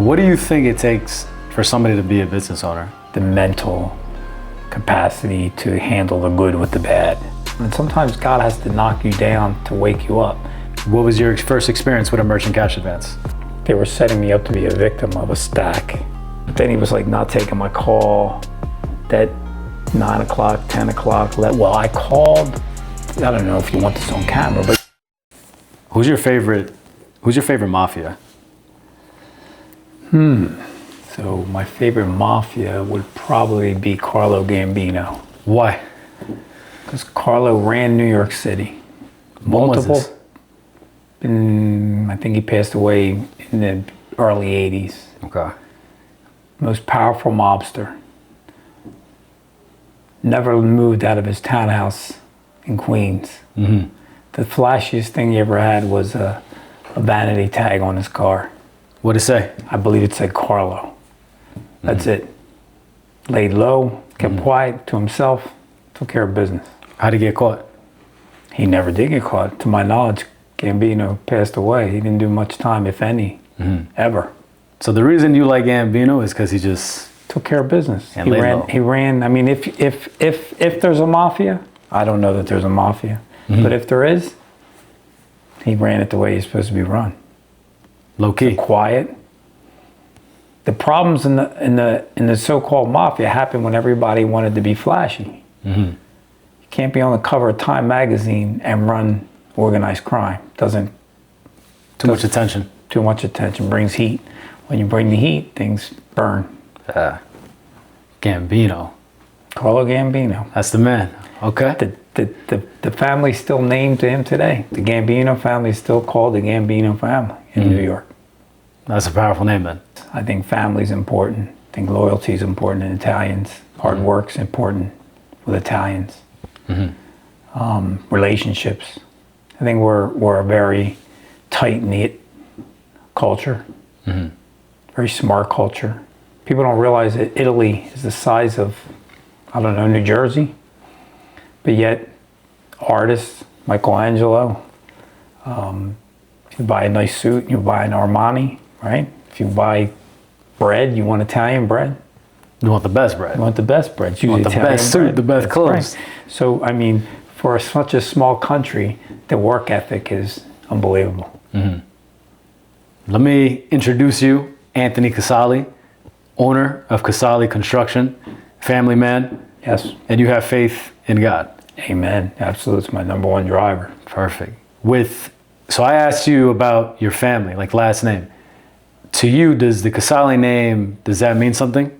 What do you think it takes for somebody to be a business owner? The mental capacity to handle the good with the bad. And sometimes God has to knock you down to wake you up. What was your first experience with a merchant cash advance? They were setting me up to be a victim of a stack. But then he was like not taking my call at 9 o'clock, 10 o'clock. Well, I called, I don't know if you want this on camera, but. Who's your favorite Mafia? So my favorite Mafia would probably be Carlo Gambino. Why? Because Carlo ran New York City. When was this? I think he passed away in the early 80s. Okay. Most powerful mobster. Never moved out of his townhouse in Queens. Mm-hmm. The flashiest thing he ever had was a vanity tag on his car. What'd it say? I believe it said Carlo. That's it. Laid low, kept quiet to himself, took care of business. How'd he get caught? He never did get caught. To my knowledge, Gambino passed away. He didn't do much time, if any, ever. So the reason you like Gambino is because he just took care of business. And He ran. I mean, if there's a mafia, I don't know that there's a mafia, but if there is, he ran it the way he's supposed to be run. Low key, quiet. The problems in the so-called mafia happened when everybody wanted to be flashy. You can't be on the cover of Time magazine and run organized crime. Too much attention. Too much attention brings heat. When you bring the heat, things burn. Gambino. Carlo Gambino. That's the man. Okay. The family's still named to him today. The Gambino family is still called the Gambino family in New York. That's a powerful name, then. I think family's important. I think loyalty is important in Italians. Hard work's important with Italians. Relationships. I think we're a very tight-knit culture. Very smart culture. People don't realize that Italy is the size of, I don't know, New Jersey. But yet, artists, Michelangelo, if you buy a nice suit, you buy an Armani, right? If you buy bread, you want Italian bread. You want the best bread. You want the best bread. You want the best suit, the best clothes. Right. So, I mean, for such a small country, the work ethic is unbelievable. Let me introduce you, Anthony Casale, owner of Casale Construction, family man. Yes. And you have faith in God. Amen. Absolutely. It's my number one driver. Perfect. So I asked you about your family, like last name. To you, does the Casale name, does that mean something?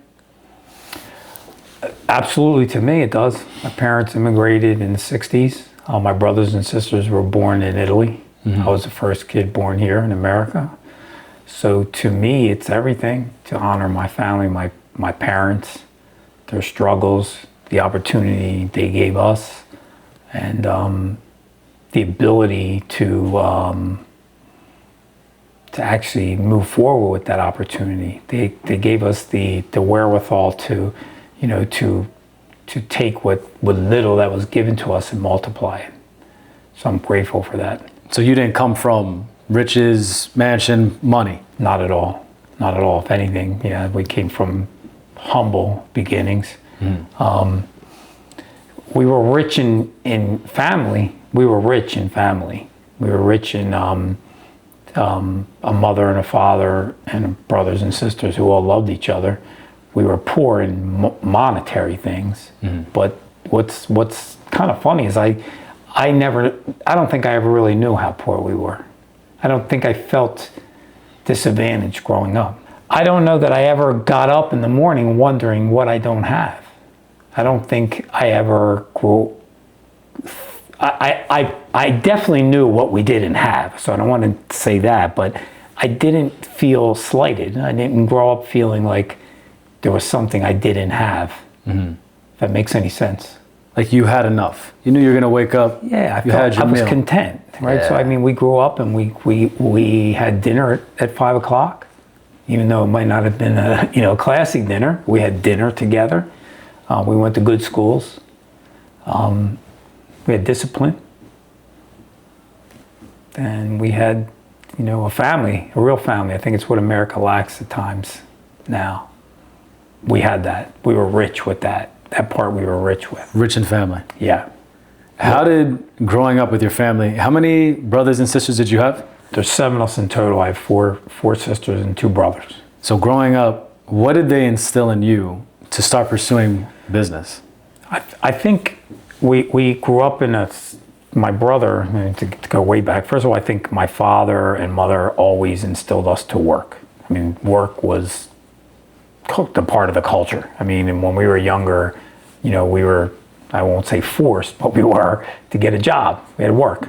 Absolutely, to me it does. My parents immigrated in the 60s. My brothers and sisters were born in Italy. I was the first kid born here in America. So to me, it's everything to honor my family, my parents, their struggles, the opportunity they gave us, and the ability to actually move forward with that opportunity. They gave us the wherewithal to, to take what little that was given to us and multiply it. So I'm grateful for that. So you didn't come from riches, mansion, money? Not at all. Not at all. If anything, yeah, we came from humble beginnings. We were rich in family. We were rich in family. We were rich in a mother and a father and brothers and sisters who all loved each other. We were poor in monetary things. But what's kind of funny is I don't think I ever really knew how poor we were. I don't think I felt disadvantaged growing up. I don't know that I ever got up in the morning wondering what I don't have. I don't think I ever grew. I definitely knew what we didn't have, so I don't want to say that, but I didn't feel slighted. I didn't grow up feeling like there was something I didn't have. If that makes any sense. Like you had enough. You knew you were going to wake up. Yeah, I was content, right? Yeah. So I mean, we grew up and we had dinner at 5 o'clock, even though it might not have been a classy dinner. We had dinner together. We went to good schools. We had discipline, and we had a family, a real family. I think it's what America lacks at times now. We had that. We were rich with that. That part we were rich with. Rich in family. Yeah. How did growing up with your family, how many brothers and sisters did you have? There's 7 of us in total. I have four sisters and 2 brothers. So growing up, what did they instill in you to start pursuing business? I think we grew up my brother, to go way back, first of all, I think my father and mother always instilled us to work. I mean, work was a part of the culture. I mean, and when we were younger, we were, I won't say forced, but we were to get a job. We had to work.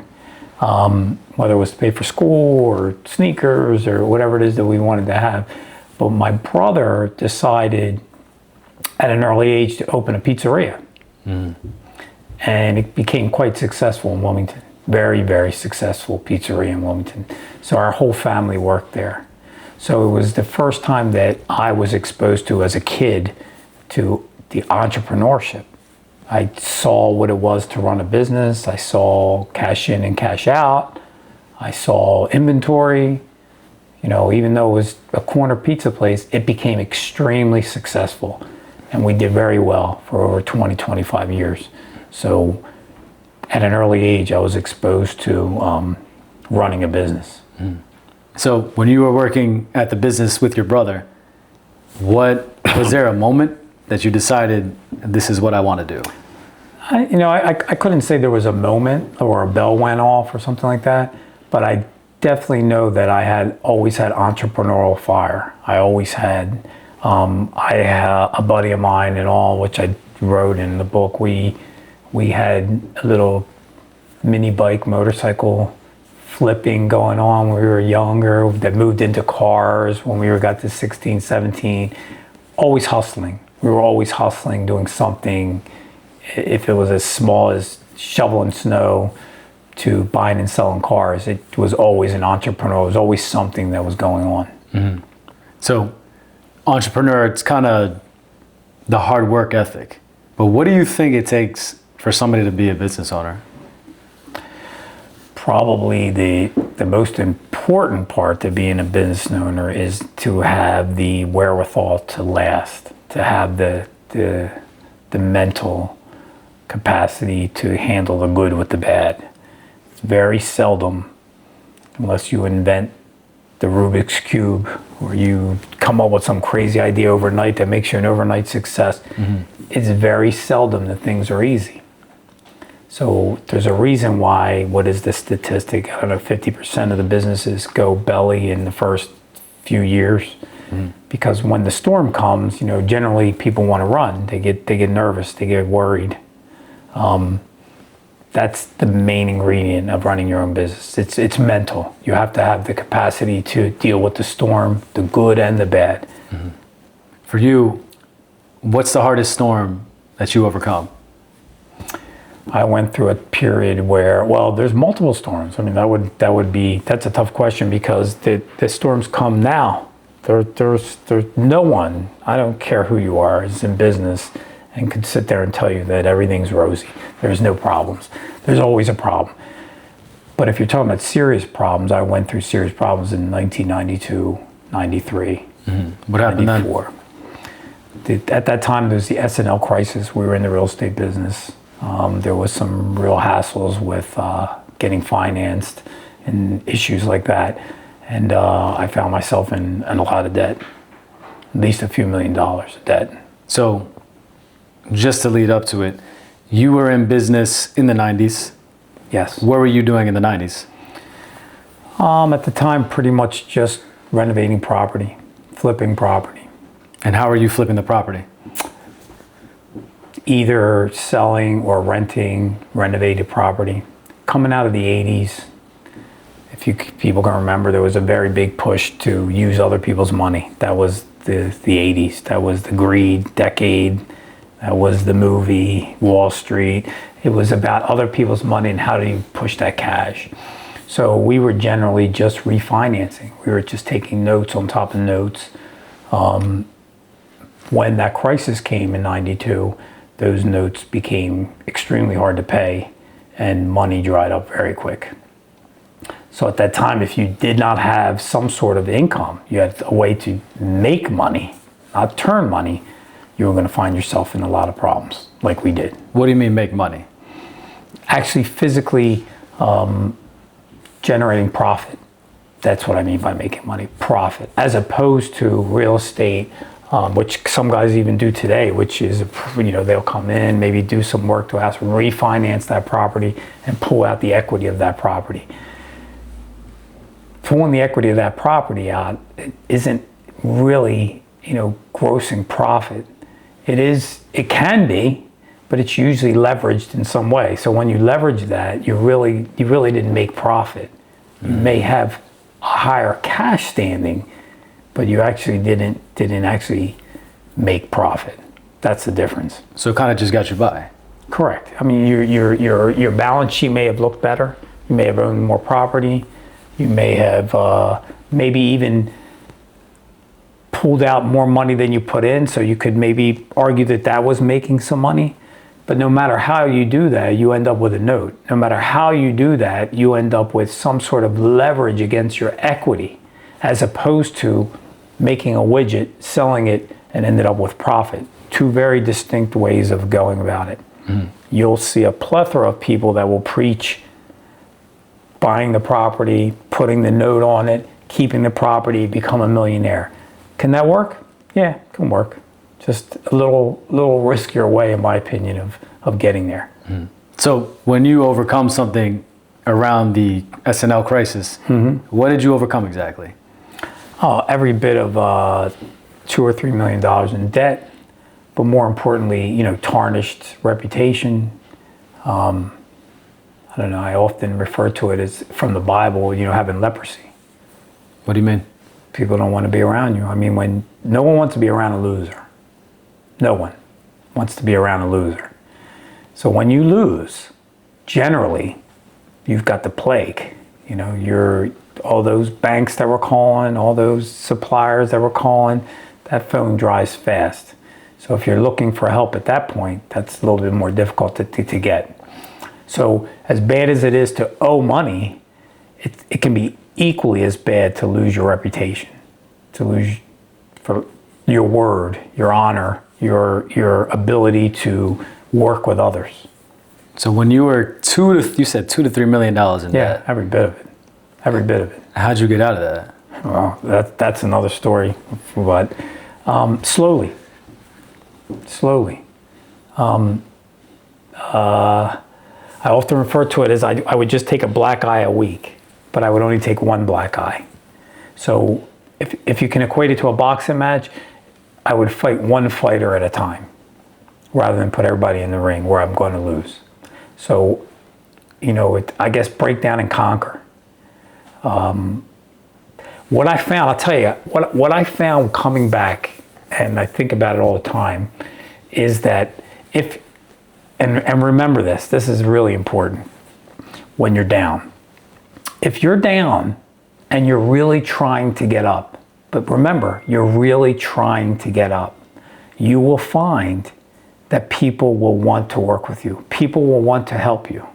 Whether it was to pay for school or sneakers or whatever it is that we wanted to have. But my brother decided at an early age to open a pizzeria. And it became quite successful in Wilmington. Very, very successful pizzeria in Wilmington. So our whole family worked there. So it was the first time that I was exposed to, as a kid, to the entrepreneurship. I saw what it was to run a business. I saw cash in and cash out. I saw inventory. Even though it was a corner pizza place, it became extremely successful. And we did very well for over 20, 25 years. So at an early age, I was exposed to running a business. So when you were working at the business with your brother, was there a moment that you decided this is what I want to do? I couldn't say there was a moment or a bell went off or something like that, but I definitely know that I had always had entrepreneurial fire. I always had. I had a buddy of mine and all, which I wrote in the book. We had a little mini bike motorcycle flipping going on when we were younger, that moved into cars when we got to 16, 17. Always hustling. We were always hustling, doing something. If it was as small as shoveling snow to buying and selling cars, it was always an entrepreneur. It was always something that was going on. So entrepreneur, it's kind of the hard work ethic. But what do you think it takes for somebody to be a business owner? Probably the most important part to being a business owner is to have the wherewithal to last, to have the mental capacity to handle the good with the bad. It's very seldom, unless you invent the Rubik's Cube, or you come up with some crazy idea overnight that makes you an overnight success. It's very seldom that things are easy. So there's a reason why, what is the statistic? I don't know, 50% of the businesses go belly in the first few years. Because when the storm comes, generally people want to run. They get nervous, they get worried. That's the main ingredient of running your own business. It's mental. You have to have the capacity to deal with the storm, the good and the bad. For you, what's the hardest storm that you overcome? I went through a period where, there's multiple storms. I mean, that's a tough question, because the storms come now. There's no one, I don't care who you are, is in business and could sit there and tell you that everything's rosy. There's no problems. There's always a problem. But if you're talking about serious problems, I went through serious problems in 1992, 93, What happened 94. At that time, there was the S&L crisis. We were in the real estate business. There was some real hassles with getting financed and issues like that. And I found myself in a lot of debt, at least a few $1 million of debt. So just to lead up to it, you were in business in the 90s. Yes. What were you doing in the 90s? At the time, pretty much just renovating property, flipping property. And how are you flipping the property? Either selling or renting renovated property. Coming out of the 80s, people can remember, there was a very big push to use other people's money. That was the 80s. That was the greed decade. That was the movie Wall Street. It was about other people's money and how do you push that cash. So we were generally just refinancing. We were just taking notes on top of notes. When that crisis came in 92, those notes became extremely hard to pay and money dried up very quick. So at that time, if you did not have some sort of income, you had a way to make money, not turn money, you were going to find yourself in a lot of problems, like we did. What do you mean make money? Actually, physically generating profit. That's what I mean by making money, profit, as opposed to real estate, which some guys even do today, which is, they'll come in, maybe do some work to ask, refinance that property and pull out the equity of that property. Pulling the equity of that property out isn't really, grossing profit. It can be, but it's usually leveraged in some way. So when you leverage that, you really didn't make profit. You may have a higher cash standing, but you actually didn't actually make profit. That's the difference. So it kind of just got you by. Correct. I mean, your balance sheet may have looked better. You may have owned more property. You may have maybe even pulled out more money than you put in, so you could maybe argue that was making some money. But no matter how you do that, you end up with a note. No matter how you do that, you end up with some sort of leverage against your equity, as opposed to making a widget, selling it, and ended up with profit. Two very distinct ways of going about it. You'll see a plethora of people that will preach buying the property, putting the note on it, keeping the property, become a millionaire. Can that work? Yeah, it can work. Just a little riskier way, in my opinion, of getting there. So when you overcome something around the SNL crisis, what did you overcome exactly? Oh, every bit of $2 or $3 million in debt, but more importantly, tarnished reputation. I don't know, I often refer to it as, from the Bible, having leprosy. What do you mean? People don't want to be around you. I mean, no one wants to be around a loser. No one wants to be around a loser. So when you lose, generally, you've got the plague. All those banks that were calling, all those suppliers that were calling, that phone dries fast. So if you're looking for help at that point, that's a little bit more difficult to get. So as bad as it is to owe money, it can be equally as bad to lose your reputation, to lose for your word, your honor, your ability to work with others. So when you were you said $2 to $3 million in debt. Yeah, every bit of it. How'd you get out of that? Well, that's another story, but slowly. I often refer to it as I would just take a black eye a week, but I would only take one black eye. So if you can equate it to a boxing match, I would fight one fighter at a time rather than put everybody in the ring where I'm going to lose. So, I guess break down and conquer. What I found, I'll tell you, what I found coming back, and I think about it all the time, is that and remember this is really important when you're down. If you're down and you're really trying to get up, but remember, you're really trying to get up, you will find that people will want to work with you. People will want to help you.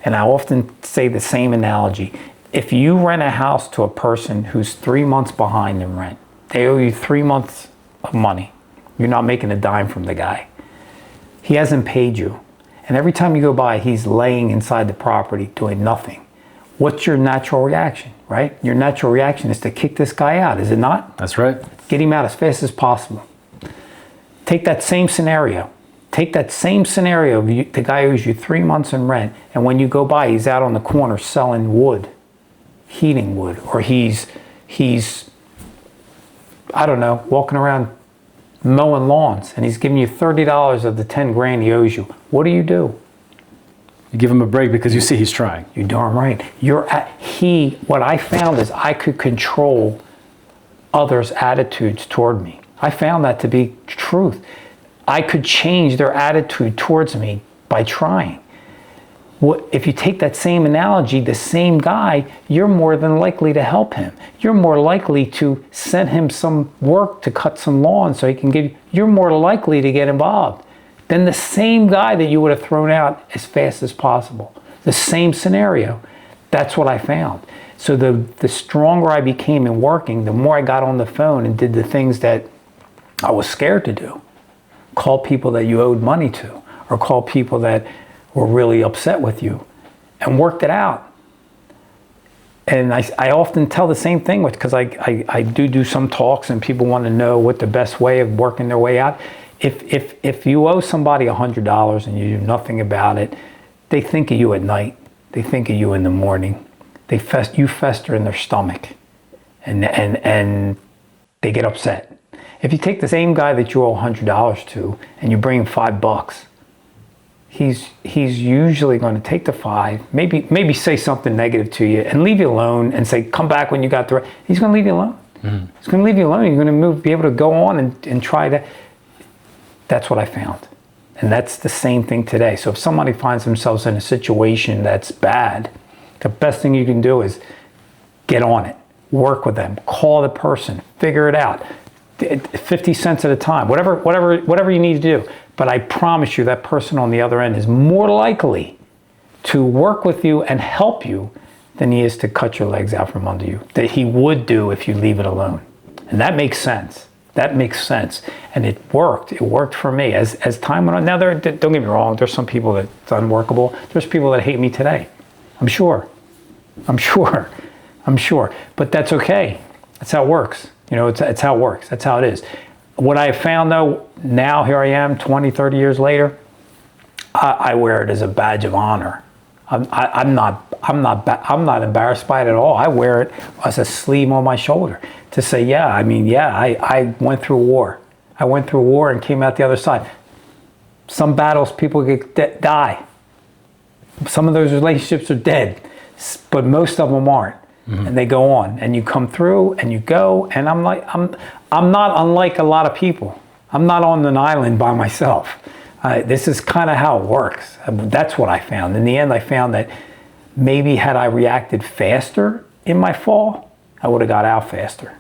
And I often say the same analogy. If you rent a house to a person who's 3 months behind in rent, they owe you 3 months of money. You're not making a dime from the guy. He hasn't paid you. And every time you go by, he's laying inside the property doing nothing. What's your natural reaction, right? Your natural reaction is to kick this guy out, is it not? That's right. Get him out as fast as possible. Take that same scenario. The guy owes you 3 months in rent, and when you go by, he's out on the corner selling wood, heating wood, or he's I don't know, walking around mowing lawns, and he's giving you $30 of the 10 grand he owes you. What do? You give him a break because you see he's trying. You're darn right. What I found is I could control others' attitudes toward me. I found that to be truth. I could change their attitude towards me by trying. If you take that same analogy, the same guy, you're more than likely to help him. You're more likely to send him some work to cut some lawn so he can give you. You're more likely to get involved than the same guy that you would have thrown out as fast as possible. The same scenario. That's what I found. So the stronger I became in working, the more I got on the phone and did the things that I was scared to do. Call people that you owed money to, or call people that were really upset with you, and worked it out. And I often tell the same thing, because I do some talks and people want to know what the best way of working their way out. If you owe somebody $100 and you do nothing about it, they think of you at night. They think of you in the morning. You fester in their stomach, and they get upset. If you take the same guy that you owe $100 to and you bring him $5, he's usually going to take the $5, maybe say something negative to you and leave you alone and say, come back when you got the. He's going to leave you alone. Mm-hmm. He's going to leave you alone. You're going to be able to go on and try to. That's what I found. And that's the same thing today. So if somebody finds themselves in a situation that's bad, the best thing you can do is get on it, work with them, call the person, figure it out. 50 cents at a time, whatever you need to do. But I promise you that person on the other end is more likely to work with you and help you than he is to cut your legs out from under you, that he would do if you leave it alone. And that makes sense. That makes sense. And it worked. It worked for me. As time went on, now don't get me wrong, there's some people that it's unworkable. There's people that hate me today. I'm sure. But that's okay. That's how it works. It's how it works. That's how it is. What I have found though, now here I am 20, 30 years later, I wear it as a badge of honor. I'm not embarrassed by it at all. I wear it as a sleeve on my shoulder to say, I went through war. I went through war and came out the other side. Some battles people die. Some of those relationships are dead, but most of them aren't. Mm-hmm. And they go on, and you come through, and you go. And I'm not unlike a lot of people. I'm not on an island by myself. This is kind of how it works. That's what I found. In the end, I found that maybe had I reacted faster in my fall, I would have got out faster.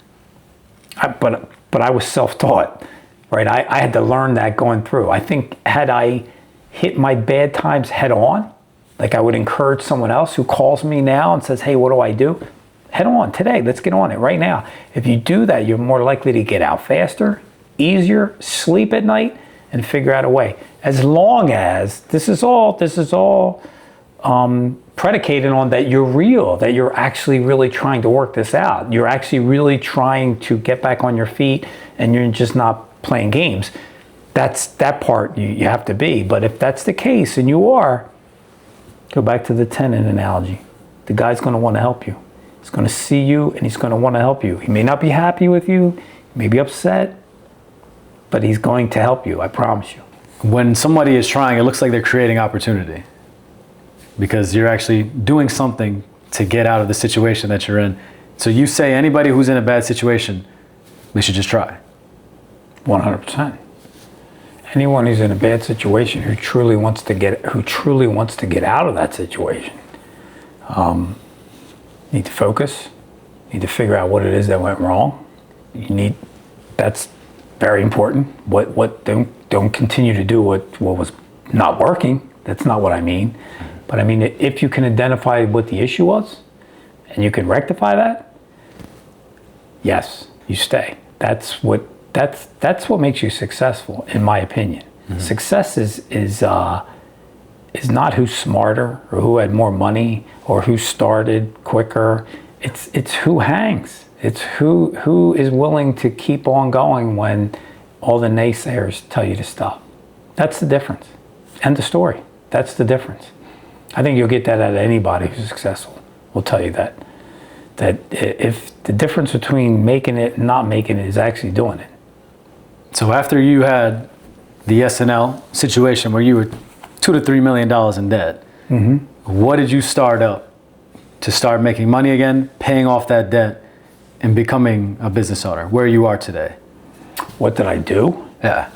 But I was self-taught, right? I had to learn that going through. I think had I hit my bad times head on, like I would encourage someone else who calls me now and says, hey, what do I do? Head on today. Let's get on it right now. If you do that, you're more likely to get out faster, easier, sleep at night, and figure out a way. As long as this is all predicated on that you're real, that you're actually really trying to work this out. You're actually really trying to get back on your feet, and you're just not playing games. That's that part you have to be. But if that's the case, and you are, go back to the tenant analogy. The guy's going to want to help you. He's going to see you, and he's going to want to help you. He may not be happy with you, he may be upset, but he's going to help you, I promise you. When somebody is trying, it looks like they're creating opportunity because you're actually doing something to get out of the situation that you're in. So you say anybody who's in a bad situation, they should just try. 100%. Anyone who's in a bad situation who truly wants to get out of that situation, need to focus, need to figure out what it is that went wrong. That's very important. Don't continue to do what was not working. That's not what I mean. But I mean, if you can identify what the issue was and you can rectify that, yes, you stay. That's what makes you successful, in my opinion. Mm-hmm. Success is not who's smarter or who had more money or who started quicker. It's who hangs. It's who is willing to keep on going when all the naysayers tell you to stop. That's the difference. End of story. That's the difference. I think you'll get that out of anybody who's successful. Will tell you that if the difference between making it and not making it is actually doing it. So after you had the SNL situation where you were $2 to $3 million in debt, mm-hmm. What did you start up to start making money again, paying off that debt, and becoming a business owner, where you are today? What did I do? Yeah.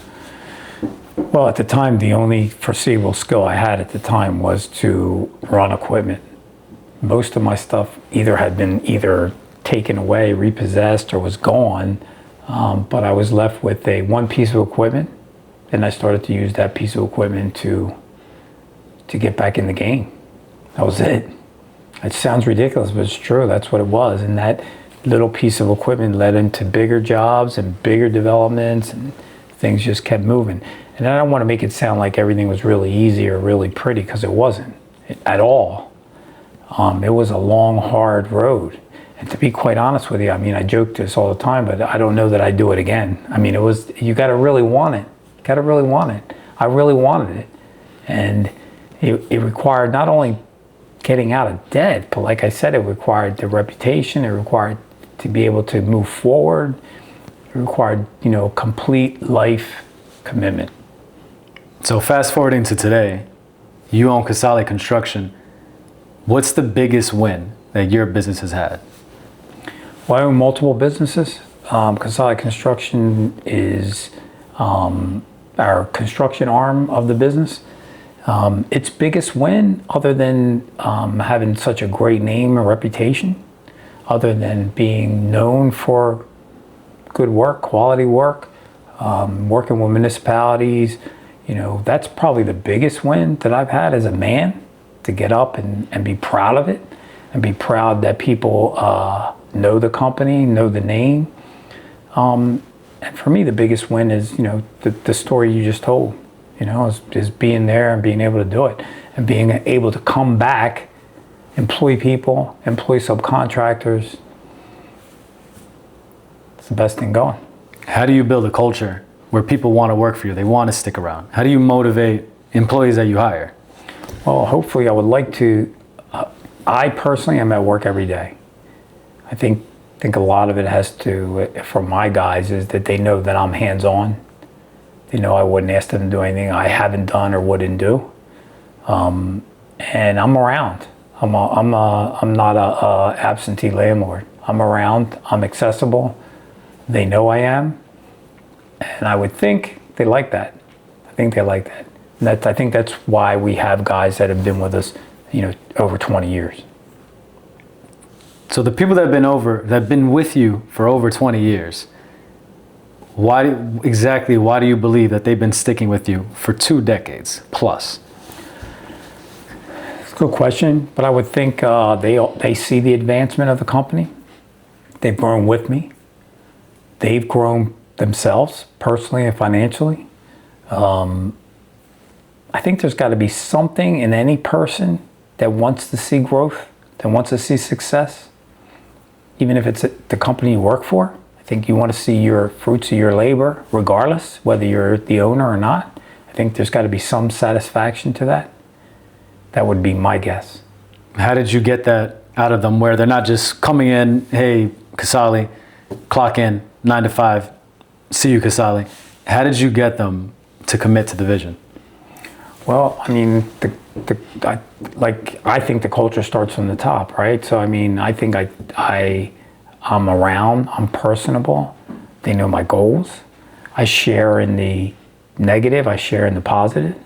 Well, at the time, the only foreseeable skill I had at the time was to run equipment. Most of my stuff had been taken away, repossessed, or was gone, but I was left with one piece of equipment, and I started to use that piece of equipment to get back in the game. That was it. It sounds ridiculous, but it's true. That's what it was. And that little piece of equipment led into bigger jobs and bigger developments, and things just kept moving. And I don't want to make it sound like everything was really easy or really pretty, because it wasn't at all. It was a long, hard road. And to be quite honest with you, I mean, I joke this all the time, but I don't know that I'd do it again. I mean, you got to really want it. You got to really want it. I really wanted it. And it required not only getting out of debt, but like I said, it required the reputation. It required to be able to move forward. It required, complete life commitment. So fast forwarding to today, you own Casale Construction. What's the biggest win that your business has had? Well, I own multiple businesses. Casale Construction is our construction arm of the business. Its biggest win, other than having such a great name and reputation, other than being known for good work, quality work, working with municipalities, that's probably the biggest win that I've had as a man, to get up and be proud of it, and be proud that people know the company, know the name. And for me, the biggest win is, the story you just told, is being there and being able to do it, and being able to come back, employ people, employ subcontractors. It's the best thing going. How do you build a culture where people want to work for you? They want to stick around. How do you motivate employees that you hire? Well, hopefully I would like to, I personally am at work every day. I think a lot of it has to, for my guys, is that they know that I'm hands-on. They know I wouldn't ask them to do anything I haven't done or wouldn't do. And I'm around. I'm not a absentee landlord. I'm around, I'm accessible. They know I am. And I would think they like that. I think they like that. And I think that's why we have guys that have been with us, over 20 years. So the people that have been with you for over 20 years, why do you believe that they've been sticking with you for 2 decades plus? It's a good question, but I would think they see the advancement of the company. They've grown with me. They've grown themselves personally and financially. I think there's got to be something in any person that wants to see growth, that wants to see success, even if it's the company you work for. I think you want to see your fruits of your labor, regardless whether you're the owner or not. I think there's got to be some satisfaction to that. That would be my guess. How did you get that out of them, where they're not just coming in, hey, Casale, clock in, 9 to 5, see you, Casale. How did you get them to commit to the vision? Well, I mean, I think the culture starts from the top, right? So, I mean, I think I'm around, I'm personable. They know my goals. I share in the negative, I share in the positive.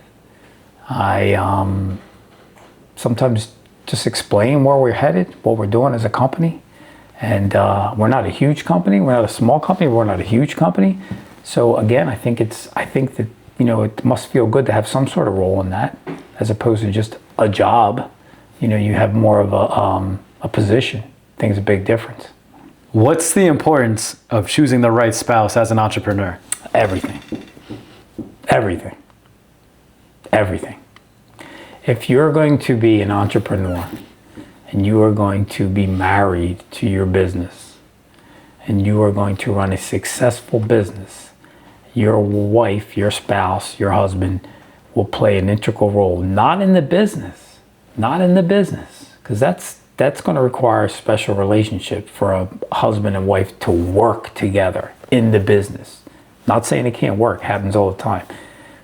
I sometimes just explain where we're headed, what we're doing as a company. And we're not a huge company, we're not a small company, we're not a huge company. So again, I think that it must feel good to have some sort of role in that, as opposed to just a job. You have more of a position. I think it's a big difference. What's the importance of choosing the right spouse as an entrepreneur? Everything. If you're going to be an entrepreneur and you are going to be married to your business and you are going to run a successful business, your wife, your spouse, your husband will play an integral role, not in the business, because that's going to require a special relationship for a husband and wife to work together in the business. Not saying it can't work, happens all the time,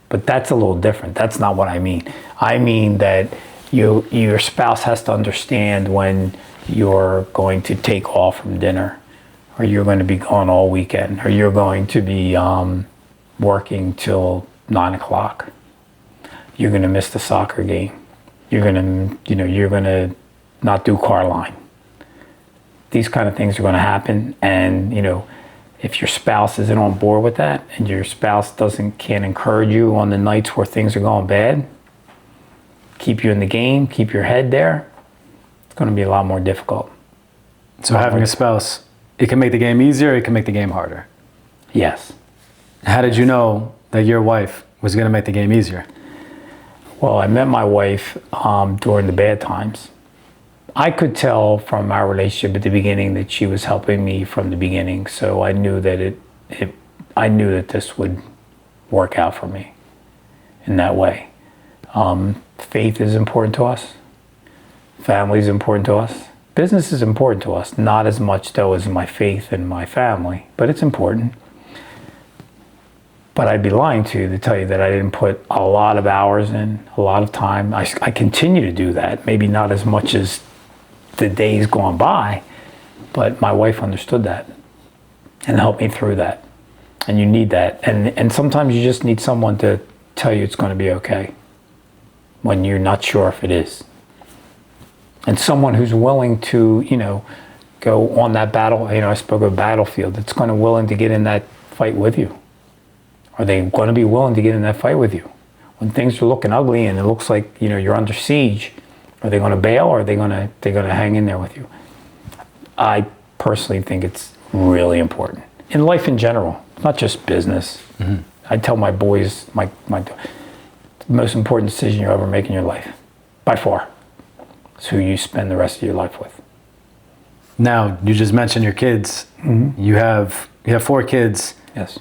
but that's a little different. That's not what I mean. I mean that your spouse has to understand when you're going to take off from dinner, or you're going to be gone all weekend, or you're going to be working till 9 o'clock. You're going to miss the soccer game. You're going to not do car line. These kind of things are going to happen, and if your spouse isn't on board with that, and your spouse can't encourage you on the nights where things are going bad, keep you in the game, keep your head there, It's going to be a lot more difficult. So having a spouse, it can make the game easier, it can make the game harder. Yes. How did you know that your wife was going to make the game easier? Well, I met my wife during the bad times. I could tell from our relationship at the beginning that she was helping me from the beginning, so I knew that I knew that this would work out for me in that way. Faith is important to us. Family is important to us. Business is important to us, not as much though as my faith and my family, but it's important. But I'd be lying to you to tell you that I didn't put a lot of hours in, a lot of time. I continue to do that, maybe not as much as the days gone by, but my wife understood that and helped me through that. And you need that. And sometimes you just need someone to tell you it's going to be okay when you're not sure if it is. And someone who's willing to, go on that battle. I spoke of a battlefield. That's going to willing to get in that fight with you. Are they going to be willing to get in that fight with you? When things are looking ugly and it looks like, you're under siege, are they going to bail or are they going to hang in there with you? I personally think it's really important. In life in general, not just business. Mm-hmm. I tell my boys, the most important decision you ever make in your life, by far, is who you spend the rest of your life with. Now, you just mentioned your kids. Mm-hmm. You have 4 kids. Yes.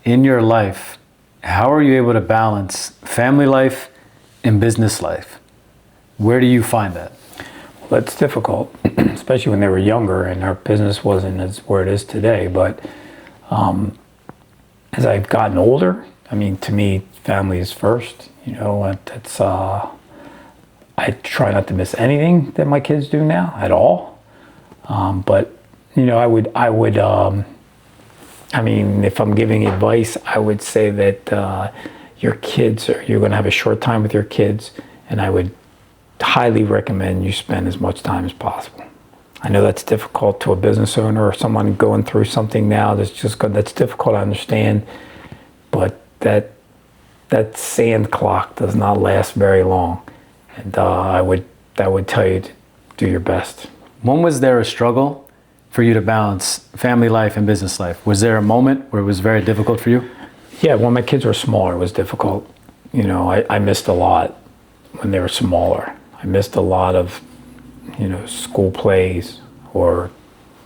In your life, how are you able to balance family life and business life? Where do you find that? Well, that's difficult, especially when they were younger and our business wasn't as where it is today. But as I've gotten older, to me, family is first. It's I try not to miss anything that my kids do now at all. But if I'm giving advice, I would say that you're going to have a short time with your kids, and I would highly recommend you spend as much time as possible. I know that's difficult to a business owner or someone going through something now that's difficult to understand, but that sand clock does not last very long, and I would tell you to do your best. When was there a struggle for you to balance family life and business life? Was there a moment where it was very difficult for you? Yeah, when my kids were smaller, it was difficult. I missed a lot when they were smaller. I missed a lot of, school plays or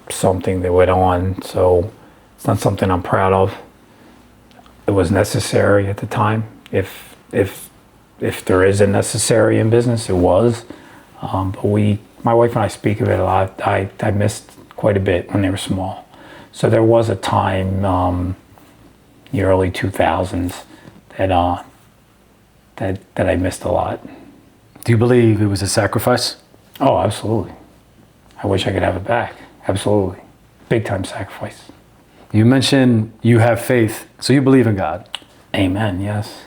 something that went on. So it's not something I'm proud of. It was necessary at the time. If there is a necessary in business, it was. But my wife and I speak of it a lot. I missed quite a bit when they were small. So there was a time, the early 2000s, that I missed a lot. Do you believe it was a sacrifice? Oh, absolutely. I wish I could have it back. Absolutely. Big time sacrifice. You mentioned you have faith, so you believe in God. Amen, yes.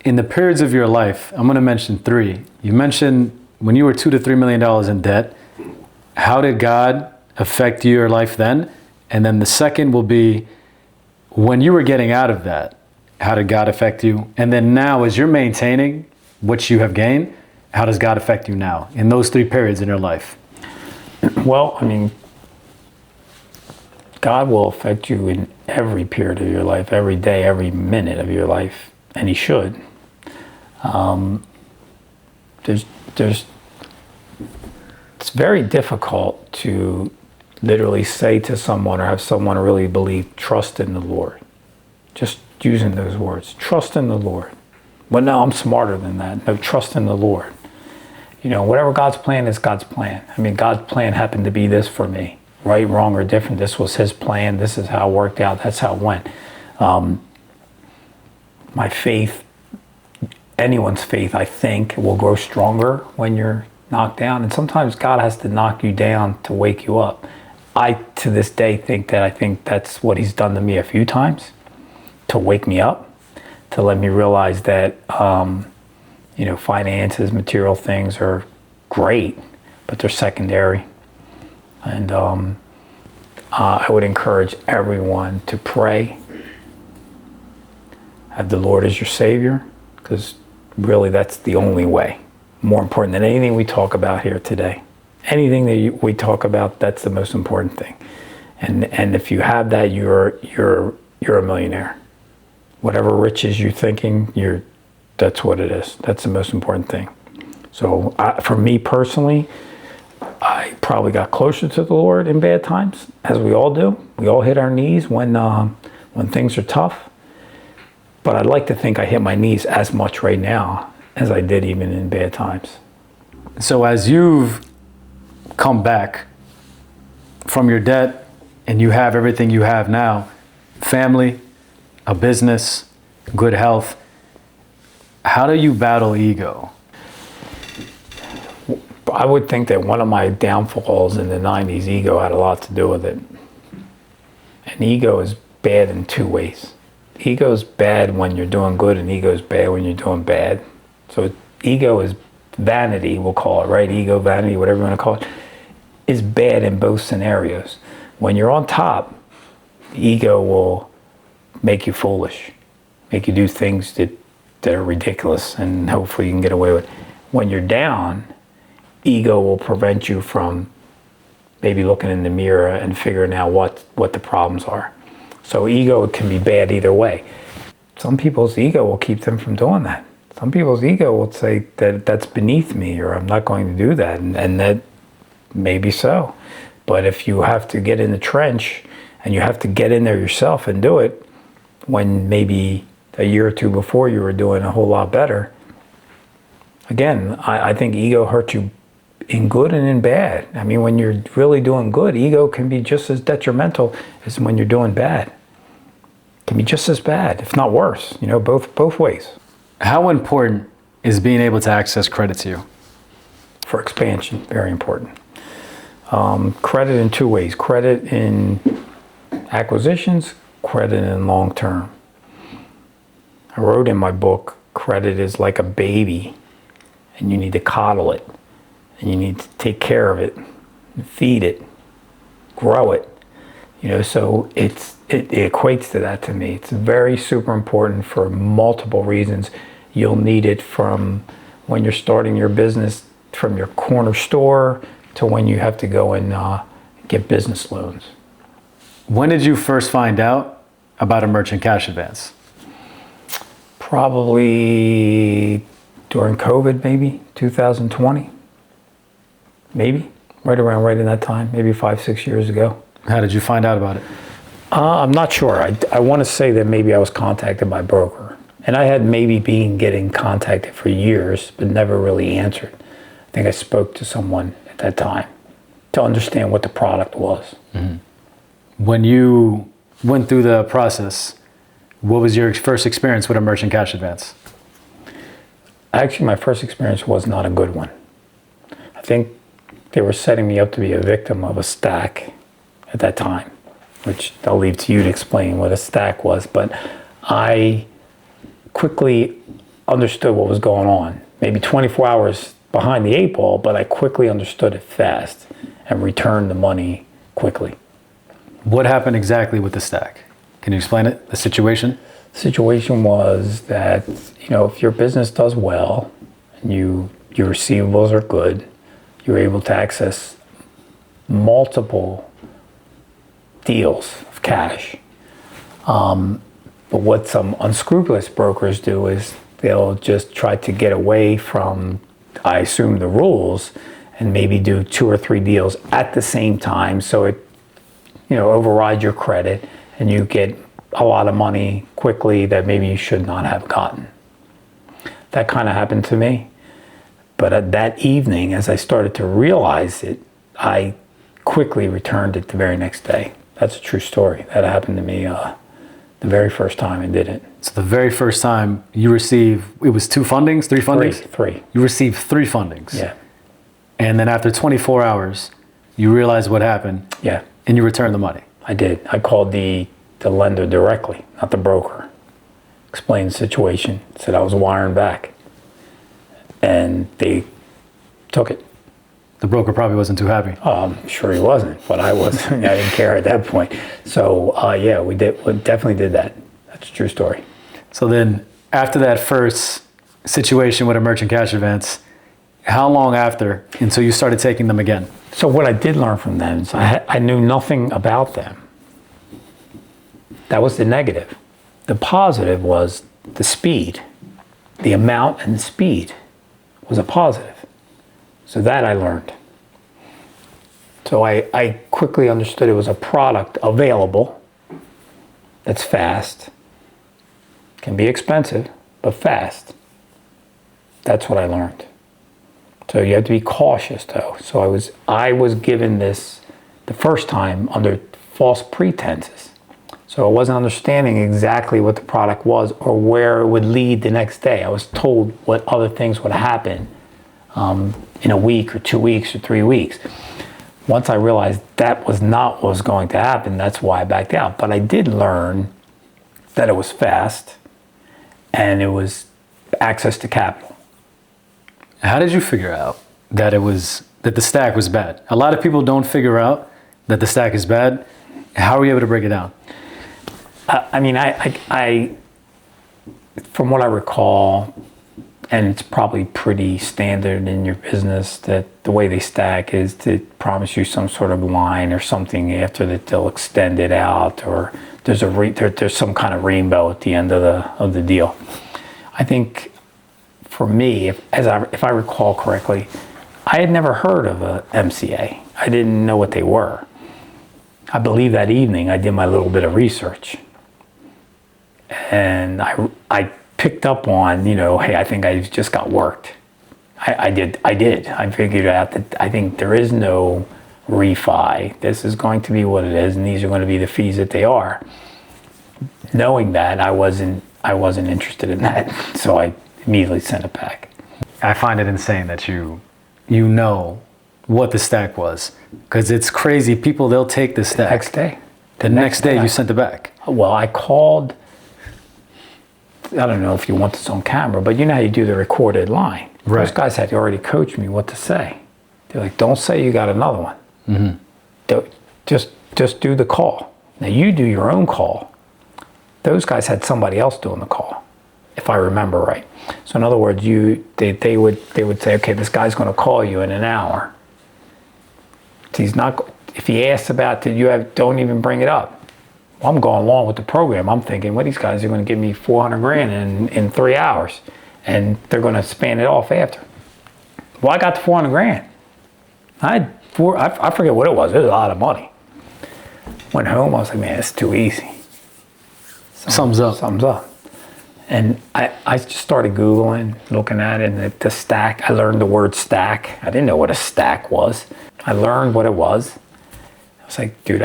In the periods of your life, I'm going to mention 3. You mentioned when you were $2 to $3 million in debt. How did God affect your life then? And then the second will be, when you were getting out of that, how did God affect you? And then now, as you're maintaining what you have gained, how does God affect you now in those 3 periods in your life? Well, God will affect you in every period of your life, every day, every minute of your life, and He should. It's very difficult to literally say to someone or have someone really believe, trust in the Lord. Just using those words, trust in the Lord. Well, no, I'm smarter than that. No, trust in the Lord. Whatever God's plan is God's plan. God's plan happened to be this for me. Right, wrong, or different. This was His plan. This is how it worked out. That's how it went. My faith, anyone's faith, I think, will grow stronger when you're knocked down. And sometimes God has to knock you down to wake you up. I, to this day, think that's what He's done to me a few times, to wake me up, to let me realize that, finances, material things are great, but they're secondary. And I would encourage everyone to pray, have the Lord as your Savior, because really that's the only way. more important than anything we talk about here today. Anything that we talk about, that's the most important thing. And if you have that, you're a millionaire. Whatever riches you're thinking, that's what it is. That's the most important thing. So for me personally, I probably got closer to the Lord in bad times, as we all do. We all hit our knees when things are tough. But I'd like to think I hit my knees as much right now as I did even in bad times. So as you've come back from your debt and you have everything you have now, family, a business, good health, how do you battle ego? I would think that one of my downfalls in the 90s, ego had a lot to do with it. And ego is bad in two ways. Ego is bad when you're doing good, and ego is bad when you're doing bad. So ego is vanity, we'll call it, right? Ego, vanity, whatever you want to call it, is bad in both scenarios. When you're on top, ego will make you foolish, make you do things that are ridiculous, and hopefully you can get away with. When you're down, ego will prevent you from maybe looking in the mirror and figuring out what the problems are. So ego can be bad either way. Some people's ego will keep them from doing that. Some people's ego will say that that's beneath me, or I'm not going to do that, and that may be so. But if you have to get in the trench and you have to get in there yourself and do it, when maybe a year or two before you were doing a whole lot better, again, I think ego hurts you in good and in bad. I mean, when you're really doing good, ego can be just as detrimental as when you're doing bad. It can be just as bad, if not worse, both ways. How important is being able to access credit to you? For expansion, very important. Credit in two ways. Credit in acquisitions, credit in long term. I wrote in my book, credit is like a baby, and you need to coddle it, and you need to take care of it, feed it, grow it. So it equates to that to me. It's very super important for multiple reasons. You'll need it from when you're starting your business, from your corner store to when you have to go and get business loans. When did you first find out about a merchant cash advance? Probably during COVID, maybe 2020, maybe right in that time, maybe 5-6 years ago. How did you find out about it? I'm not sure. I want to say that maybe I was contacted by a broker, and I had maybe been getting contacted for years, but never really answered. I think I spoke to someone at that time to understand what the product was. Mm-hmm. When you went through the process, what was your first experience with a merchant cash advance? Actually, my first experience was not a good one. I think they were setting me up to be a victim of a stack at that time, which I'll leave to you to explain what a stack was, but I quickly understood what was going on. Maybe 24 hours behind the 8 ball, but I quickly understood it fast and returned the money quickly. What happened exactly with the stack? Can you explain it, the situation? The situation was that, if your business does well and your receivables are good, you're able to access multiple deals of cash. But what some unscrupulous brokers do is they'll just try to get away from, I assume, the rules and maybe do 2 or 3 deals at the same time. So it, overrides your credit and you get a lot of money quickly that maybe you should not have gotten. That kind of happened to me. But at that evening, as I started to realize it, I quickly returned it the very next day. That's a true story. That happened to me the very first time I did it. So the very first time you received, it was 2 fundings, 3 fundings? Three. You received 3 fundings? Yeah. And then after 24 hours, you realized what happened? Yeah. And you returned the money? I did. I called the lender directly, not the broker. Explained the situation, said I was wiring back. And they took it. The broker probably wasn't too happy. I'm sure he wasn't, but I wasn't. I didn't care at that point. So we definitely did that. That's a true story. So then after that first situation with a merchant cash advance, How long after until you started taking them again? So what I did learn from them is I knew nothing about them. That was the negative. The positive was the speed. The amount and the speed was a positive. So that I learned. So I quickly understood it was a product available that's fast, can be expensive, but fast. That's what I learned. So you have to be cautious though. So I was given this the first time under false pretenses. So I wasn't understanding exactly what the product was or where it would lead the next day. I was told what other things would happen in a week or 2 weeks or 3 weeks. Once I realized that was not what was going to happen, that's why I backed out. But I did learn that it was fast and it was access to capital. How did you figure out that the stack was bad? A lot of people don't figure out that the stack is bad. How were you able to break it down? I mean, I from what I recall, and it's probably pretty standard in your business, that the way they stack is to promise you some sort of line or something after that they'll extend it out, or there's some kind of rainbow at the end of the deal. I think for me, if I recall correctly, I had never heard of a MCA. I didn't know what they were. I believe that evening I did my little bit of research. And I picked up on, hey, I think I just got worked. I did. I figured out that I think there is no refi. This is going to be what it is, and these are going to be the fees that they are. Knowing that, I wasn't interested in that, so I immediately sent it back. I find it insane that you know what the stack was, because it's crazy. People, they'll take the stack. The next day you sent it back. Well, I called. I don't know if you want this on camera, but you know how you do the recorded line. Right. Those guys had already coached me what to say. They're like, don't say you got another one. Mm-hmm. Just do the call. Now you do your own call. Those guys had somebody else doing the call, if I remember right. So in other words, they would say, okay, this guy's going to call you in an hour. He's not. If he asks about don't even bring it up. Well, I'm going along with the program. I'm thinking, well, these guys are going to give me $400,000 in 3 hours, and they're going to span it off after. Well, I got the $400,000. I forget what it was. It was a lot of money. Went home. I was like, man, it's too easy. Sums up. And I just started Googling, looking at it, and the stack. I learned the word stack. I didn't know what a stack was. I learned what it was. I was like, dude,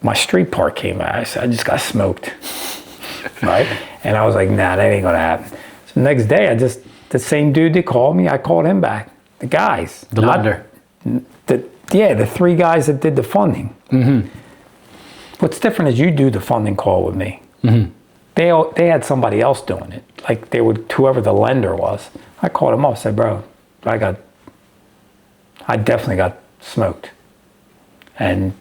my street part came out. I said, I just got smoked. Right? And I was like, nah, that ain't gonna happen. So the next day, the same dude that called me, I called him back. The guys. The lender. The 3 guys that did the funding. Mm-hmm. What's different is you do the funding call with me. Mm-hmm. They had somebody else doing it. Like whoever the lender was. I called him up, said, bro, I definitely got smoked. And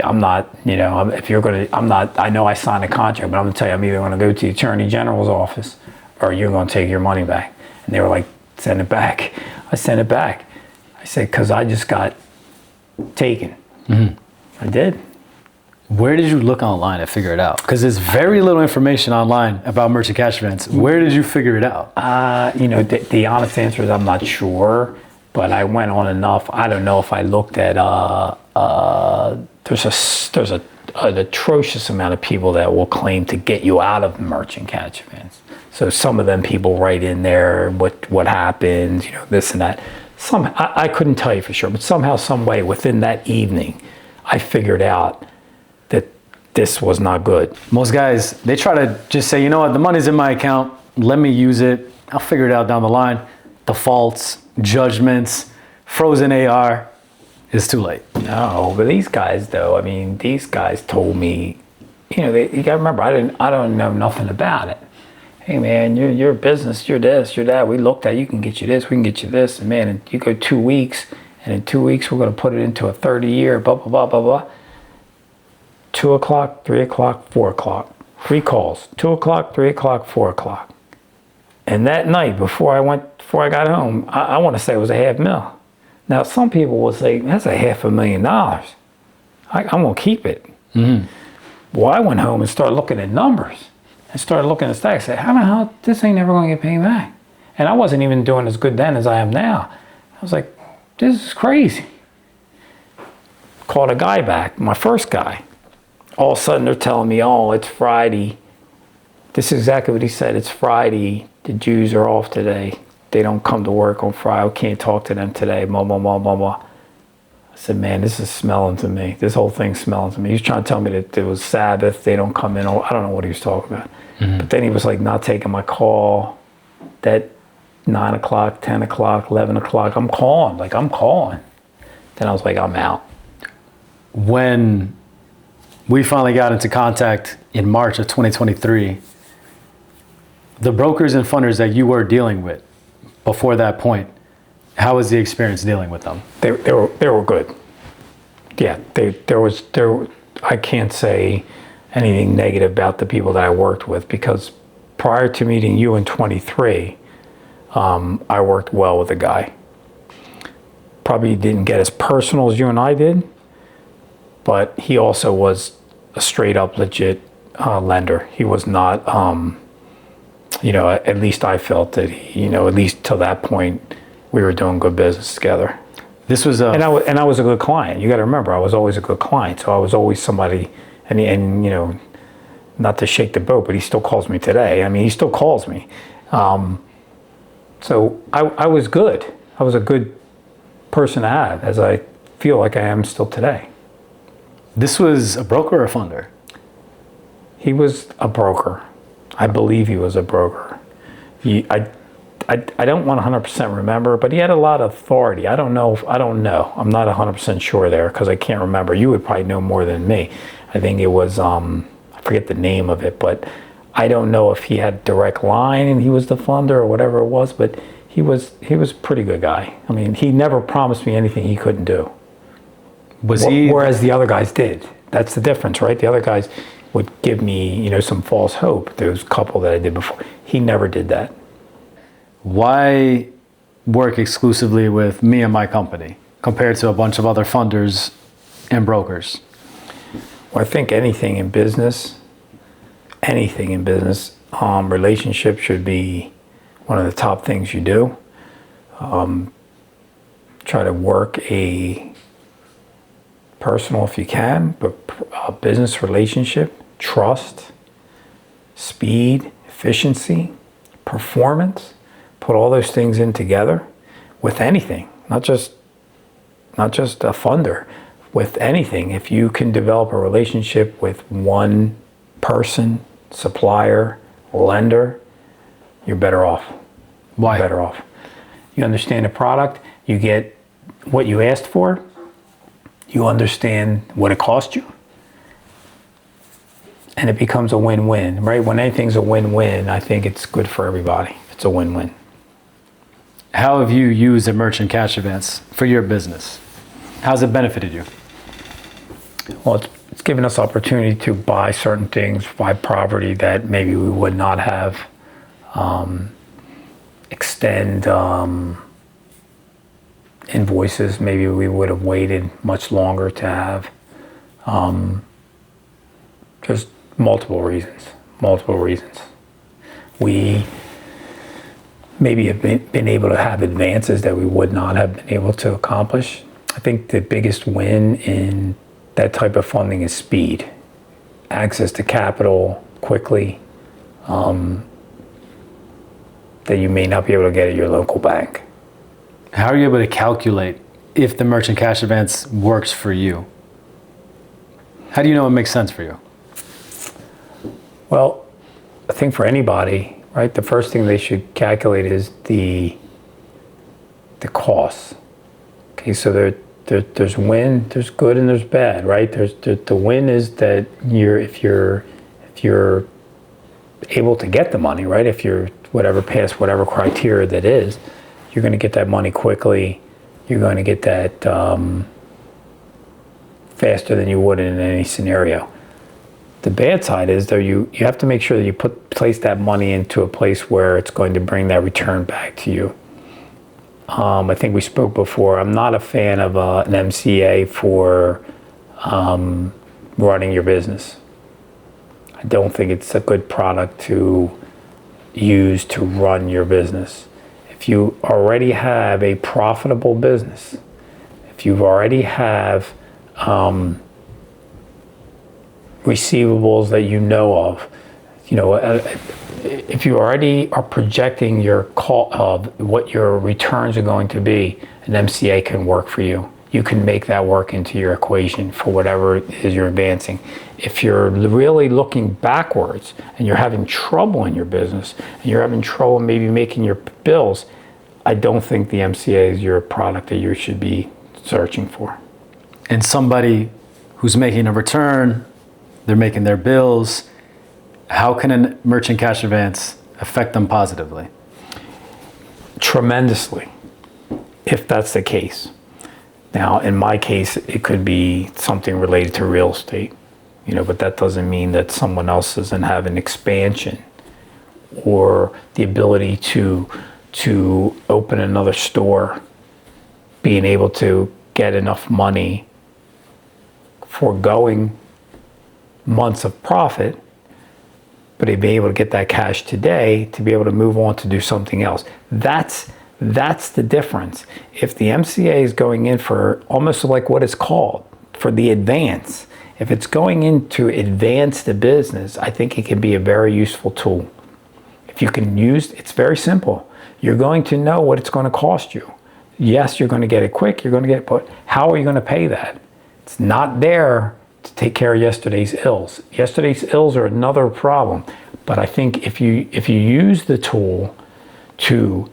I'm not, I know I signed a contract, but I'm gonna tell you, I'm either gonna go to the Attorney General's office or you're gonna take your money back. And they were like, send it back. I sent it back. I said, cause I just got taken. Mm-hmm. I did. Where did you look online to figure it out? Because there's very little information online about merchant cash events. Where did you figure it out? The honest answer is I'm not sure, but I went on enough. I don't know if I looked at, there's an atrocious amount of people that will claim to get you out of merchant cash events. So some of them people write in there what happened, this and that. I couldn't tell you for sure, but somehow, some way within that evening, I figured out that this was not good. Most guys, they try to just say, you know what, the money's in my account, let me use it, I'll figure it out down the line. Defaults, judgments, frozen AR, it's too late. No, but these guys though, these guys told me, you gotta remember, I don't know nothing about it. Hey man, you're a business, you're this, you're that, we looked at, you can get you this, we can get you this, and man, you go 2 weeks, and in 2 weeks we're gonna put it into a 30-year, blah, blah, blah, blah, blah. 2 o'clock, 3 o'clock, 4 o'clock. 3 calls. 2 o'clock, 3 o'clock, 4 o'clock. And that night, before I got home, I want to say it was $500,000. Now, some people will say, that's $500,000. I'm going to keep it. Mm-hmm. Well, I went home and started looking at numbers and started looking at stacks. I said, how the hell, this ain't never going to get paid back. And I wasn't even doing as good then as I am now. I was like, this is crazy. Called a guy back, my first guy. All of a sudden they're telling me, oh, it's Friday. This is exactly what he said. It's Friday. The Jews are off today. They don't come to work on Friday. I can't talk to them today. Blah, blah, blah, blah, blah. I said, man, this is smelling to me. This whole thing's smelling to me. He was trying to tell me that it was Sabbath. They don't come in. I don't know what he was talking about. Mm-hmm. But then he was like not taking my call. That 9 o'clock, 10 o'clock, 11 o'clock. I'm calling. Then I was like, I'm out. When we finally got into contact in March of 2023, the brokers and funders that you were dealing with before that point, how was the experience dealing with them? They were good. Yeah, I can't say anything negative about the people that I worked with, because prior to meeting you in 23, I worked well with a guy. Probably didn't get as personal as you and I did, but he also was a straight up legit lender. He was not, at least I felt that, at least till that point, we were doing good business together. This was and I was a good client. You got to remember, I was always a good client. So I was always somebody, and not to shake the boat, but he still calls me today. I mean, he still calls me. So I was good. I was a good person to have, as I feel like I am still today. This was a broker or a funder? He was a broker. I believe he was a broker. I don't want to 100% remember, but he had a lot of authority. I don't know. I'm not 100% sure there, because I can't remember. You would probably know more than me. I think it was, I forget the name of it, but I don't know if he had direct line and he was the funder or whatever it was, but he was a pretty good guy. I mean, he never promised me anything he couldn't do. Whereas the other guys did. That's the difference, right? The other guys would give me, some false hope. There was a couple that I did before. He never did that. Why work exclusively with me and my company compared to a bunch of other funders and brokers? Well, I think anything in business, relationship should be one of the top things you do. Try to work a personal if you can, but a business relationship, trust, speed, efficiency, performance. Put all those things in together with anything, not just a funder, with anything. If you can develop a relationship with one person, supplier, lender, you're better off. Why? You're better off. You understand the product, you get what you asked for, you understand what it cost you, and it becomes a win-win, right? When anything's a win-win, I think it's good for everybody. It's a win-win. How have you used a merchant cash advance for your business? How's it benefited you? Well, it's given us opportunity to buy certain things, buy property that maybe we would not have, extend invoices maybe we would have waited much longer to have. Just multiple reasons. We maybe have been able to have advances that we would not have been able to accomplish. I think the biggest win in that type of funding is speed. Access to capital quickly, that you may not be able to get at your local bank. How are you able to calculate if the merchant cash advance works for you? How do you know it makes sense for you? Well, I think for anybody, right, the first thing they should calculate is the costs. Okay, so there's win, there's good, and there's bad, right? The win is that if you're able to get the money, right? If you're past whatever criteria that is, you're going to get that money quickly. You're going to get that faster than you would in any scenario. The bad side is though you have to make sure that you place that money into a place where it's going to bring that return back to you. I think we spoke before. I'm not a fan of an MCA for running your business. I don't think it's a good product to use to run your business. If you already have a profitable business, if you already have receivables that you know of, if you already are projecting your what your returns are going to be, an MCA can work for you. You can make that work into your equation for whatever it is you're advancing. If you're really looking backwards and you're having trouble in your business and you're having trouble maybe making your bills, I don't think the MCA is your product that you should be searching for. And somebody who's making a return, they're making their bills, how can a merchant cash advance affect them positively? Tremendously, if that's the case. Now, in my case, it could be something related to real estate, but that doesn't mean that someone else doesn't have an expansion or the ability to open another store, being able to get enough money, foregoing months of profit, but to be able to get that cash today to be able to move on to do something else. That's the difference. If the MCA is going in for almost like what it's called, for the advance, if it's going in to advance the business, I think it can be a very useful tool. If you can use, it's very simple. You're going to know what it's going to cost you. Yes, you're going to get it quick, you're going to get it, but how are you going to pay that? It's not there to take care of yesterday's ills. Yesterday's ills are another problem. But I think if you use the tool to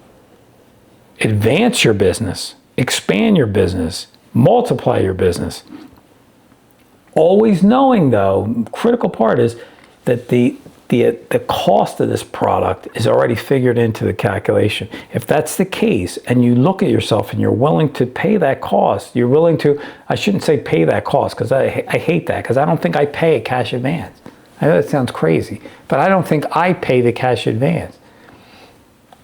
advance your business, expand your business, multiply your business, always knowing though, critical part is that the cost of this product is already figured into the calculation. If that's the case and you look at yourself and you're willing to pay that cost, you're willing to, I shouldn't say pay that cost because I hate that because I don't think I pay a cash advance. I know that sounds crazy, but I don't think I pay the cash advance.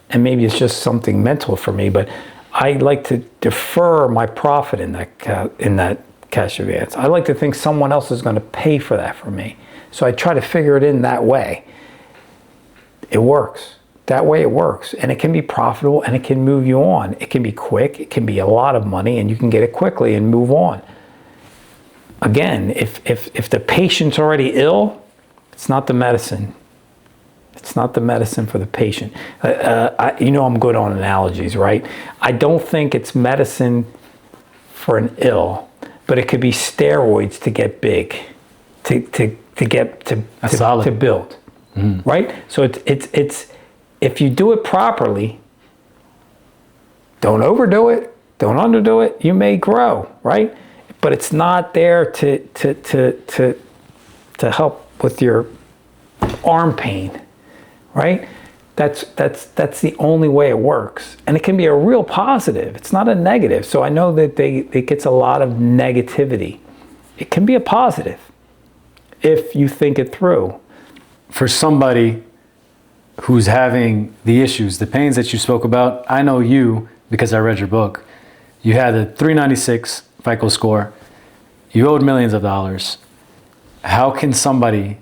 And maybe it's just something mental for me, but I like to defer my profit in that cash advance. I like to think someone else is going to pay for that for me. So I try to figure it in that way. It works. That way it works. And it can be profitable and it can move you on. It can be quick. It can be a lot of money and you can get it quickly and move on. Again, if the patient's already ill, it's not the medicine. It's not the medicine for the patient. I'm good on analogies, right? I don't think it's medicine for an ill, but it could be steroids to get big, to build, right? So it's if you do it properly, don't overdo it, don't underdo it, you may grow, right? But it's not there to help with your arm pain, right? That's the only way it works. And it can be a real positive. It's not a negative. So I know that it gets a lot of negativity. It can be a positive if you think it through. For somebody who's having the issues, the pains that you spoke about, I know you, because I read your book, you had a 396 FICO score, you owed millions of dollars. How can somebody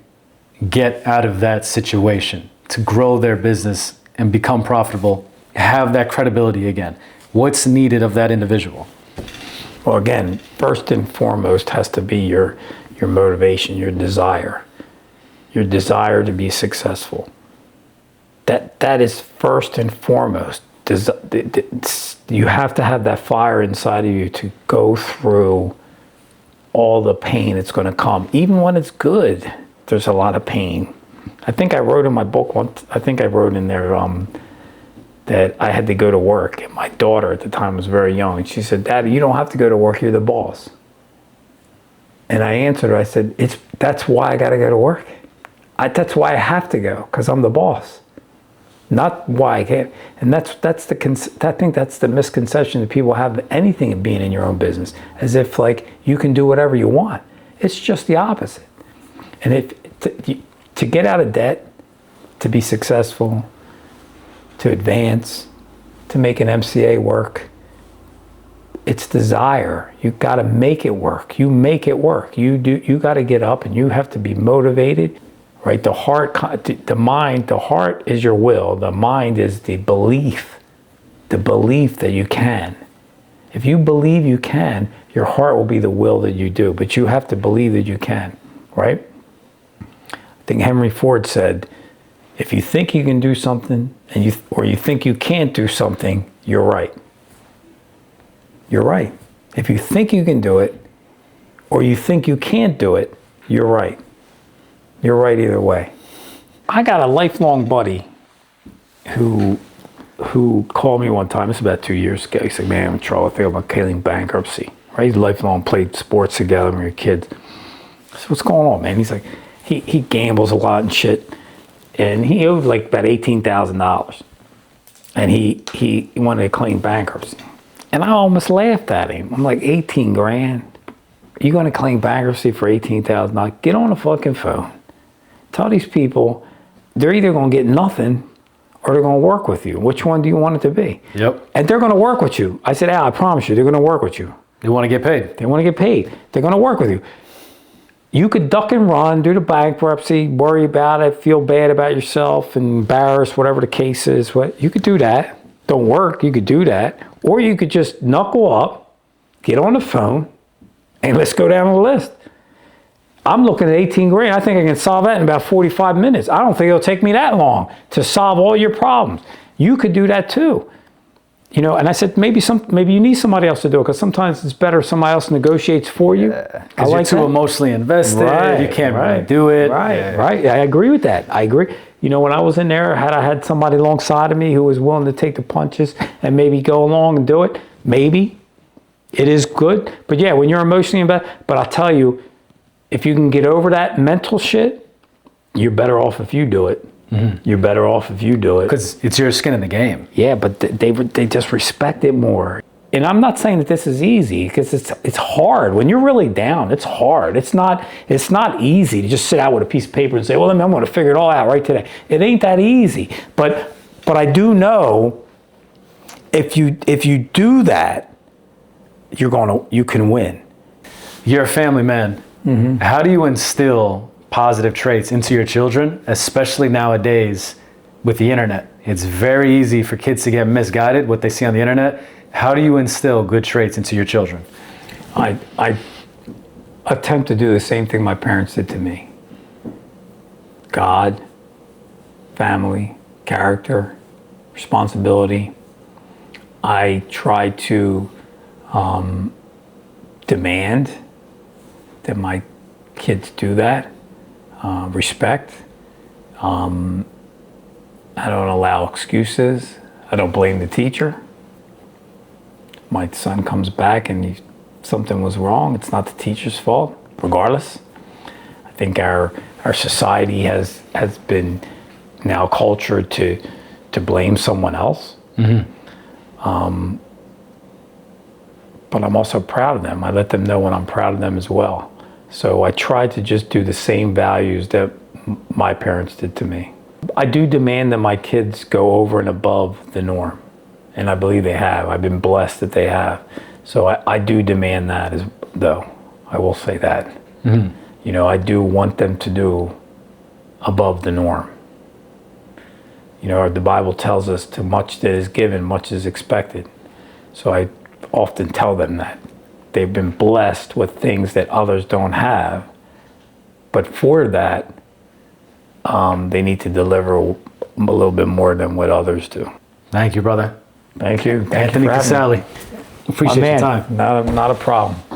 get out of that situation to grow their business and become profitable, have that credibility again? What's needed of that individual? Well, again, first and foremost has to be your motivation, your desire to be successful. That is first and foremost. You have to have that fire inside of you to go through all the pain that's going to come. Even when it's good, there's a lot of pain. I think I wrote in my book once, I think I wrote in there that I had to go to work. And my daughter at the time was very young. And she said, "Daddy, you don't have to go to work. You're the boss." And I answered her, I said, that's why I got to go to work. That's why I have to go, because I'm the boss. Not why I can't. And I think that's the misconception that people have of anything of being in your own business, as if like you can do whatever you want. It's just the opposite. And if To get out of debt, to be successful, to advance, to make an MCA work, it's desire. You got to make it work. You make it work. You got to get up and you have to be motivated, right? The heart, the mind, the heart is your will. The mind is the belief that you can. If you believe you can, your heart will be the will that you do, but you have to believe that you can, right? I think Henry Ford said, if you think you can do something or you think you can't do something, you're right. You're right. If you think you can do it or you think you can't do it, you're right. You're right either way. I got a lifelong buddy who called me one time. This was about 2 years ago. He said, man, I'm in trouble. I think I'm claiming bankruptcy. Right? He's lifelong, played sports together when we were kids. I said, what's going on, man? He's like, he gambles a lot and shit. And he owed like about $18,000. And he wanted to claim bankruptcy. And I almost laughed at him. I'm like, 18 grand? You going to claim bankruptcy for $18,000? Get on the fucking phone. Tell these people they're either going to get nothing or they're going to work with you. Which one do you want it to be? Yep. And they're going to work with you. I said, Al, I promise you, they're going to work with you. They want to get paid. They want to get paid. They're going to work with you. You could duck and run, do the bankruptcy, worry about it, feel bad about yourself, embarrassed, whatever the case is. You could do that. Don't work, you could do that. Or you could just knuckle up, get on the phone, and let's go down the list. I'm looking at 18 grand. I think I can solve that in about 45 minutes. I don't think it'll take me that long to solve all your problems. You could do that too. You know, and I said, maybe you need somebody else to do it, because sometimes it's better if somebody else negotiates for you. Because you're too emotionally invested. Right, you can't really do it. Right. I agree with that. I agree. You know, when I was in there, had I had somebody alongside of me who was willing to take the punches and maybe go along and do it, maybe it is good. But yeah, when you're emotionally invested, but I'll tell you, if you can get over that mental shit, you're better off if you do it. Mm-hmm. You're better off if you do it. Because it's your skin in the game. Yeah, but they just respect it more. And I'm not saying that this is easy, because it's hard. When you're really down, it's hard. It's not easy to just sit out with a piece of paper and say, well, I'm going to figure it all out right today. It ain't that easy. But I do know if you do that, you can win. You're a family man. Mm-hmm. How do you instill positive traits into your children, especially nowadays with the internet? It's very easy for kids to get misguided, what they see on the internet. How do you instill good traits into your children? I attempt to do the same thing my parents did to me. God, family, character, responsibility. I try to demand that my kids do that. Respect. I don't allow excuses. I don't blame the teacher. My son comes back and something was wrong, it's not the teacher's fault, regardless. I think our society has been now cultured to blame someone else. Mm-hmm. But I'm also proud of them. I let them know when I'm proud of them as well. So I try to just do the same values that my parents did to me. I do demand that my kids go over and above the norm. And I believe they have. I've been blessed that they have. So I do demand that, though. I will say that. Mm-hmm. You know, I do want them to do above the norm. You know, the Bible tells us to much that is given, much is expected. So I often tell them that. They've been blessed with things that others don't have. But for that, they need to deliver a little bit more than what others do. Thank you, brother. Thank you. Anthony Casale. Appreciate your time. Not a problem.